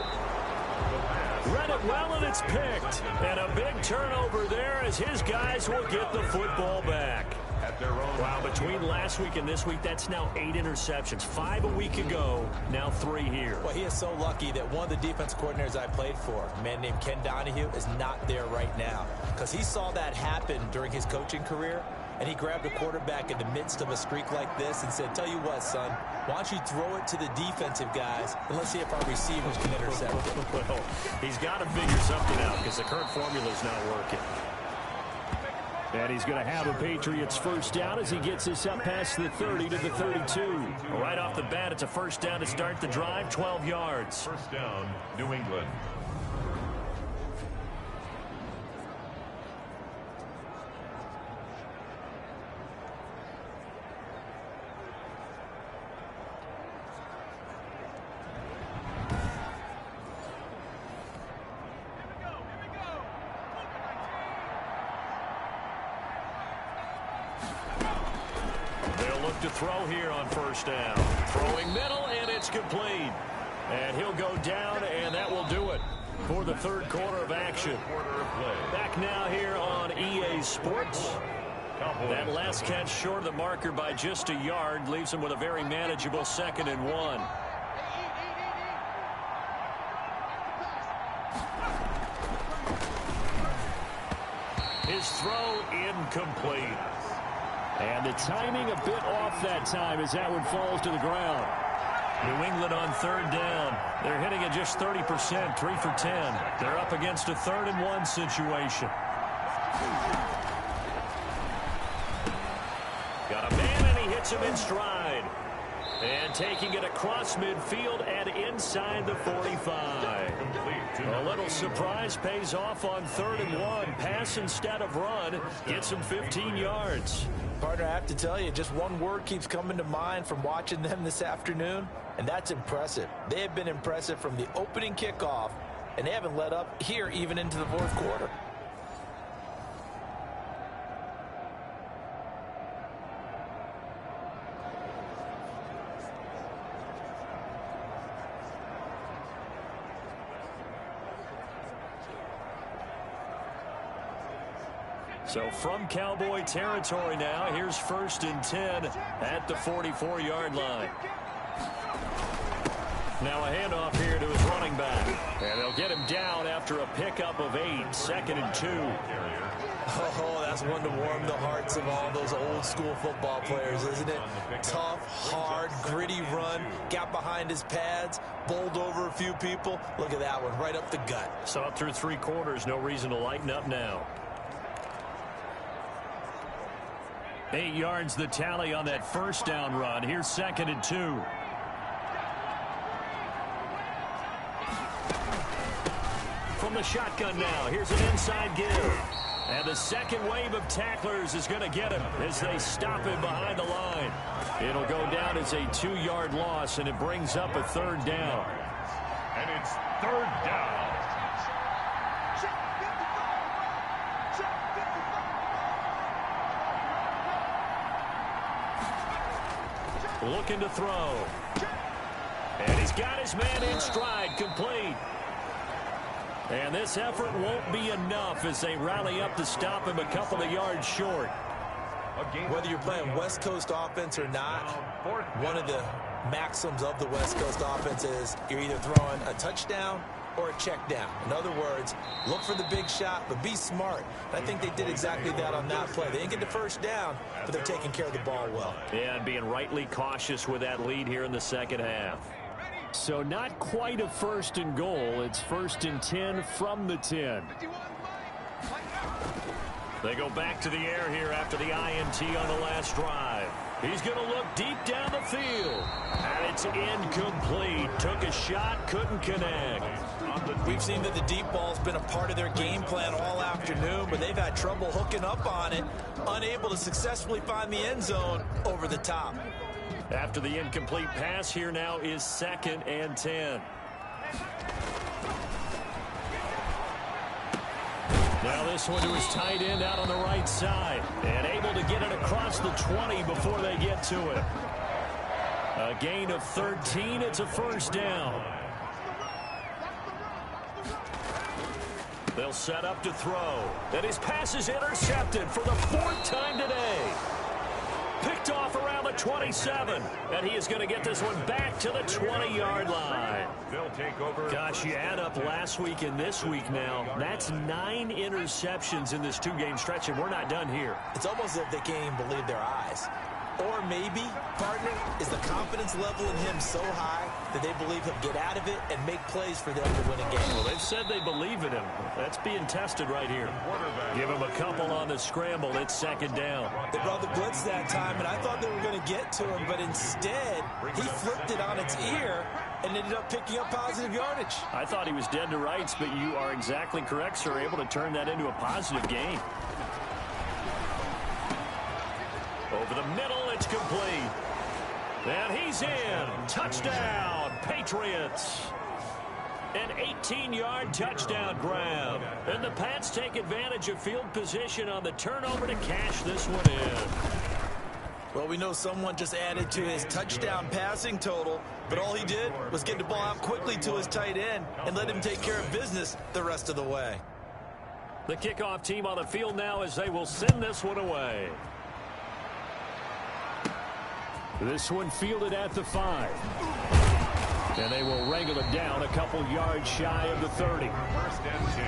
Read it well, and it's picked. And a big turnover there as his guys will get the football back. Wow, between last week and this week, that's now 8 interceptions. 5 a week ago, now 3 here. Well, he is so lucky that one of the defense coordinators I played for, a man named Ken Donahue, is not there right now. Because he saw that happen during his coaching career, and he grabbed a quarterback in the midst of a streak like this and said, tell you what, son, why don't you throw it to the defensive guys, and let's see if our receivers can intercept it. Well, he's got to figure something out because the current formula is not working. And he's going to have a Patriots first down as he gets this up past the 30 to the 32. Right off the bat, it's a first down to start the drive, 12 yards. First down, New England. To throw here on first down. Throwing middle, and it's complete. And he'll go down, and that will do it for the third quarter of action. Back now here on EA Sports. That last catch short of the marker by just a yard leaves him with a very manageable 2nd and 1. His throw incomplete. And the timing a bit off that time as that one falls to the ground. New England on third down. They're hitting at just 30%, 3 for 10. They're up against a 3rd and 1 situation. Got a man, and he hits him in stride. And taking it across midfield and inside the 45. A little surprise pays off on 3rd and 1. Pass instead of run. Gets him 15 yards. Partner, I have to tell you, just one word keeps coming to mind from watching them this afternoon, and that's impressive. They have been impressive from the opening kickoff, and they haven't let up here even into the 4th quarter. So from Cowboy territory now, here's 1st and 10 at the 44-yard line. Now a handoff here to his running back. And they'll get him down after a pickup of 8, 2nd and 2. Oh, that's one to warm the hearts of all those old school football players, isn't it? Tough, hard, gritty run, got behind his pads, bowled over a few people. Look at that one, right up the gut. So up through 3 quarters, no reason to lighten up now. 8 yards the tally on that first down run. Here's 2nd and 2. From the shotgun now, here's an inside give. And the second wave of tacklers is going to get him as they stop him behind the line. It'll go down as a 2-yard loss, and it brings up a 3rd down. And it's 3rd down. Looking to throw. And he's got his man in stride, complete. And this effort won't be enough as they rally up to stop him a couple of yards short. Whether you're playing West Coast offense or not, one of the maxims of the West Coast offense is you're either throwing a touchdown or a check down. In other words, look for the big shot, but be smart. And I think they did exactly that on that play. They didn't get the first down, but they're taking care of the ball well. Yeah, and being rightly cautious with that lead here in the second half. So not quite a 1st and goal. It's 1st and 10 from the 10. They go back to the air here after the INT on the last drive. He's going to look deep down the field. And it's incomplete. Took a shot, couldn't connect. We've seen that the deep ball's been a part of their game plan all afternoon, but they've had trouble hooking up on it, unable to successfully find the end zone over the top. After the incomplete pass, here now is 2nd and 10. Now this one to his tight end out on the right side. And able to get it across the 20 before they get to it. A gain of 13. It's a first down. They'll set up to throw. And his pass is intercepted for the 4th time today. Picked off around the 27. And he is going to get this one back to the 20-yard line. They'll take over. Gosh, you add up last week and this week now. That's 9 interceptions in this 2-game stretch, and we're not done here. It's almost as if they can't even believe their eyes. Or maybe, partner, is the confidence level in him so high that they believe he'll get out of it and make plays for them to win a game. Well, they've said they believe in him. That's being tested right here. Give him a couple on the scramble. It's 2nd down. They brought the blitz that time, and I thought they were going to get to him, but instead, he flipped it on its ear and ended up picking up positive yardage. I thought he was dead to rights, but you are exactly correct, sir. Able to turn that into a positive gain. Over the middle, it's complete. And he's in. Touchdown, Patriots. An 18-yard touchdown grab. And the Pats take advantage of field position on the turnover to cash this one in. Well, we know someone just added to his touchdown passing total, but all he did was get the ball out quickly to his tight end and let him take care of business the rest of the way. The kickoff team on the field now as they will send this one away. This one fielded at the 5. And they will wrangle it down a couple yards shy of the 30. 1st and 10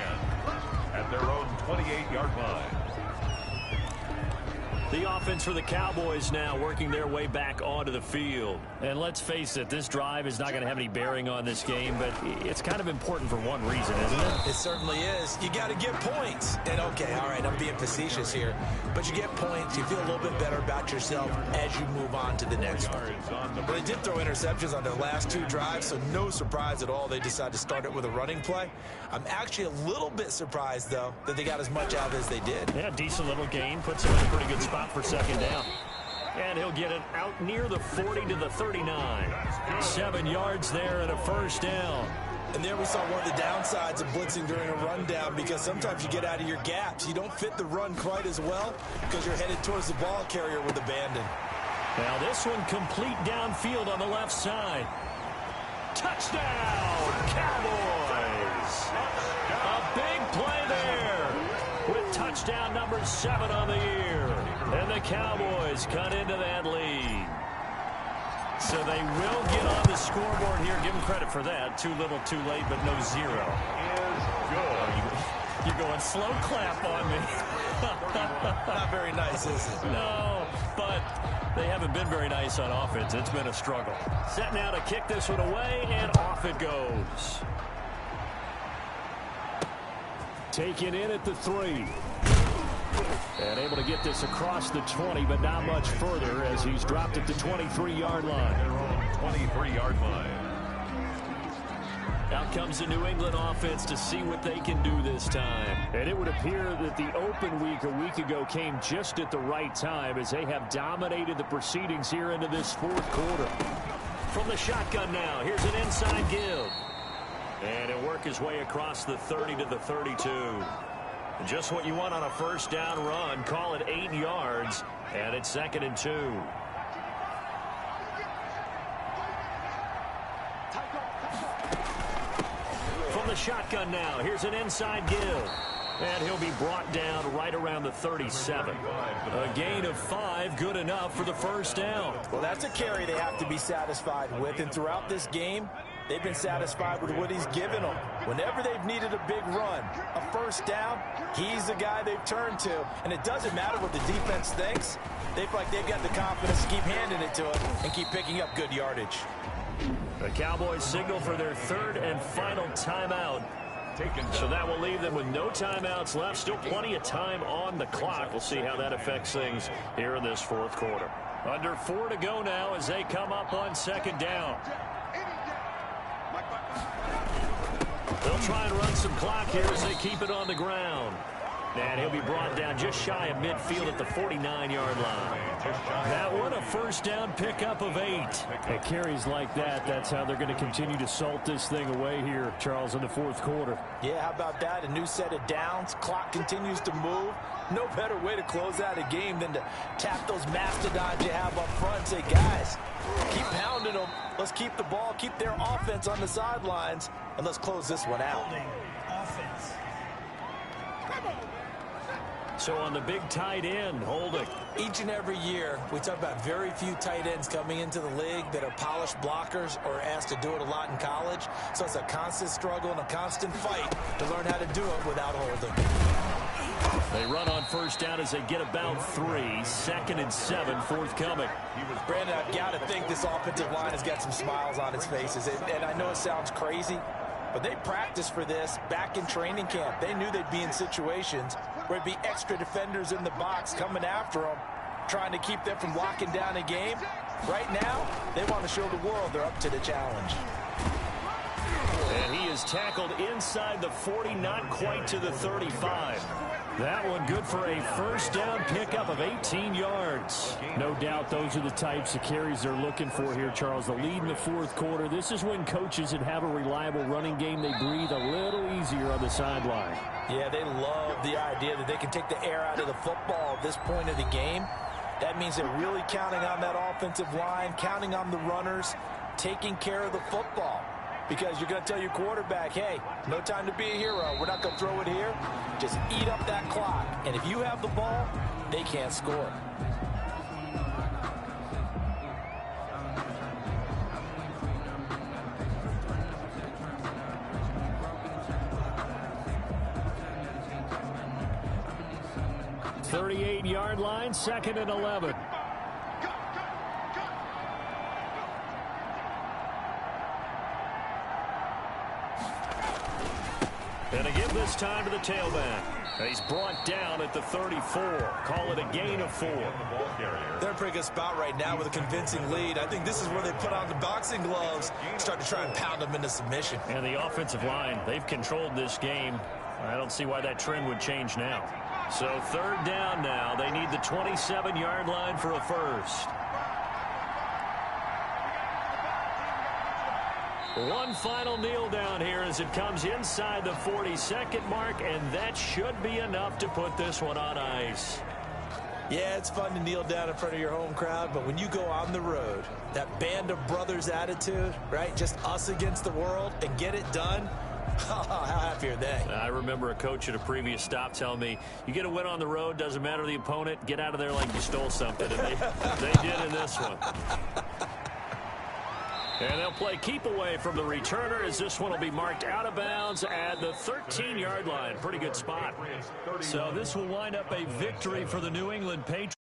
at their own 28-yard line. The offense for the Cowboys now working their way back onto the field. And let's face it, this drive is not going to have any bearing on this game, but it's kind of important for one reason, isn't it? It certainly is. You got to get points. And okay, all right, I'm being facetious here, but you get points, you feel a little bit better about yourself as you move on to the next one. Well, they did throw interceptions on their last 2 drives, so no surprise at all they decided to start it with a running play. I'm actually a little bit surprised, though, that they got as much out of as they did. Yeah, decent little gain. Puts him in a pretty good spot for 2nd down. And he'll get it out near the 40 to the 39. 7 yards there and a first down. And there we saw one of the downsides of blitzing during a rundown, because sometimes you get out of your gaps. You don't fit the run quite as well because you're headed towards the ball carrier with abandon. Now this one complete downfield on the left side. Touchdown, Cowboys! A big play there with touchdown number 7 on the year. And the Cowboys cut into that lead. So they will get on the scoreboard here. Give them credit for that. Too little, too late, but no 0. Is good. You're going slow clap on me. Not very nice, is it? No, but they haven't been very nice on offense. It's been a struggle. Set now to kick this one away, and off it goes. Taken in at the 3. And able to get this across the 20, but not much further as he's dropped at the 23-yard line. Their own 23-yard line. Out comes the New England offense to see what they can do this time. And it would appear that the open week a week ago came just at the right time as they have dominated the proceedings here into this 4th quarter. From the shotgun now, here's an inside give. And he'll work his way across the 30 to the 32. Just what you want on a first down run. Call it 8 yards, and it's 2nd and 2. From the shotgun now, here's an inside give. And he'll be brought down right around the 37. A gain of 5, good enough for the first down. Well, that's a carry they have to be satisfied with, and throughout this game, they've been satisfied with what he's given them. Whenever they've needed a big run, a first down, he's the guy they've turned to. And it doesn't matter what the defense thinks. They feel like they've got the confidence to keep handing it to him and keep picking up good yardage. The Cowboys signal for their 3rd and final timeout. So that will leave them with no timeouts left. Still plenty of time on the clock. We'll see how that affects things here in this fourth quarter. Under 4 to go now as they come up on second down. They'll try and run some clock here as they keep it on the ground. And he'll be brought down just shy of midfield at the 49-yard line. That one, a first down pickup of 8. At carries like that, that's how they're going to continue to salt this thing away here, Charles, in the fourth quarter. Yeah, how about that? A new set of downs. Clock continues to move. No better way to close out a game than to tap those mastodons you have up front and say, guys, keep pounding them. Let's keep the ball, keep their offense on the sidelines, and let's close this one out. Offense. So on the big tight end, holding. Each and every year, we talk about very few tight ends coming into the league that are polished blockers or asked to do it a lot in college. So it's a constant struggle and a constant fight to learn how to do it without holding. They run on first down as they get about 3. 2nd and 7 forthcoming. Brandon, I've got to think this offensive line has got some smiles on its faces. And I know it sounds crazy, but they practiced for this back in training camp. They knew they'd be in situations where it'd be extra defenders in the box coming after them, trying to keep them from locking down a game. Right now, they want to show the world they're up to the challenge. And he is tackled inside the 40, not quite to the 35. That one good for a first down pickup of 18 yards. No doubt those are the types of carries they're looking for here, Charles. The lead in the fourth quarter. This is when coaches that have a reliable running game, they breathe a little easier on the sideline. Yeah, they love the idea that they can take the air out of the football at this point of the game. That means they're really counting on that offensive line, counting on the runners, taking care of the football. Because you're going to tell your quarterback, hey, no time to be a hero. We're not going to throw it here. Just eat up that clock. And if you have the ball, they can't score. .38-yard line, 2nd and 11. And again this time to the tailback. He's brought down at the 34. Call it a gain of 4. They're in a pretty good spot right now with a convincing lead. I think this is where they put on the boxing gloves, start to try and pound them into submission. And the offensive line, they've controlled this game. I don't see why that trend would change now. So 3rd down now. They need the 27-yard line for a first. One final kneel down here as it comes inside the 40-second mark, and that should be enough to put this one on ice. Yeah, it's fun to kneel down in front of your home crowd, but when you go on the road, that band of brothers attitude, right, just us against the world, and get it done, how happy are they? I remember a coach at a previous stop telling me, you get a win on the road, doesn't matter the opponent, get out of there like you stole something, and they did in this one. And they'll play keep away from the returner as this one will be marked out of bounds at the 13-yard line. Pretty good spot. So this will wind up a victory for the New England Patriots.